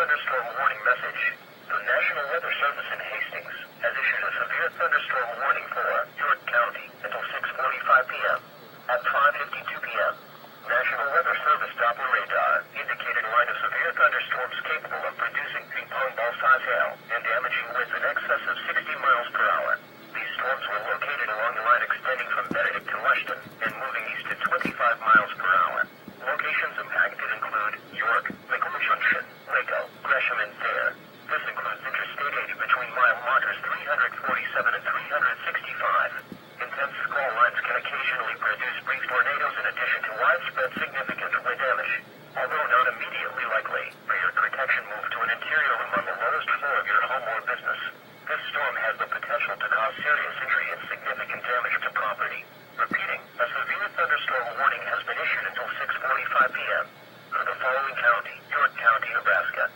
thunderstorm warning message. The National Weather Service in Hastings has issued a severe thunderstorm warning for York County until 6:45 p.m. At 5:52 p.m., National Weather Service Doppler radar indicated a line of severe thunderstorms capable of producing ping-pong ball-size hail and damaging winds in excess of 60 miles per hour. These storms were located along the line extending from Benedict to Lushton and moving east at 25 miles per hour. Locations impacted include York, McCool Junction, Waco, Gresham, and Thayer. This includes Interstate 80 between mile markers 347 and 365. Intense squall lines can occasionally produce brief tornadoes in addition to widespread significant wind damage. Although not immediately likely, for your protection, move to an interior room on the lowest floor of your home or business. This storm has the potential to cause serious injury and significant damage to property. Repeating, a severe thunderstorm warning has been issued until 6:45 p.m. for the following county: York County, Nebraska.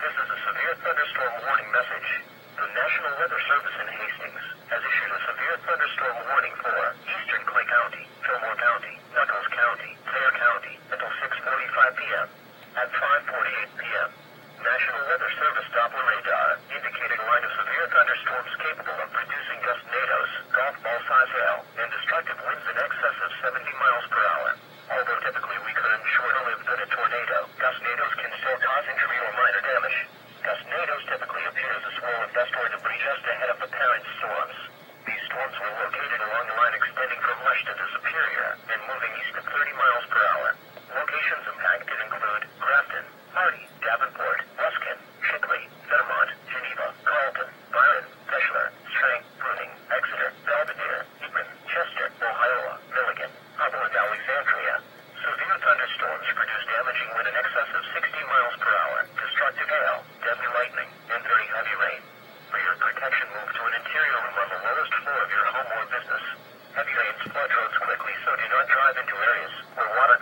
This is a severe thunderstorm warning message. The National Weather Service in Hastings has issued a severe thunderstorm warning for eastern Clay County, Fillmore County, Nuckolls County, Thayer County until 6:45 p.m. At 5:48 p.m., National Weather Service Doppler radar indicated a line of severe thunderstorms capable of producing gustnadoes, golf ball-size hail, and destructive winds in excess of 70 miles per hour. Although typically weaker and shorter lived than a tornado, gustnadoes can still cause injury or minor damage. Gustnadoes typically appear as a swirl of dust or debris just ahead of the parent storms. These storms were located along the line extending from Lushton to Superior and moving east at 30 miles per hour. Locations impacted include Grafton, Hardy, Davenport, Ruskin, Shipley, Fairmont, Geneva, Carlton, Byron, Peschler, Strang, Bruning, Exeter, Belvedere, Hebron, Chester, Ohio, Milligan, Hubble, and Alexandria. Severe thunderstorms produce damaging wind in excess of 60 miles per hour, destructive hail, deadly lightning, and very heavy rain. For your protection, move to an interior room on the lowest floor of your home or business. Heavy rains flood roads quickly, so do not drive into areas where water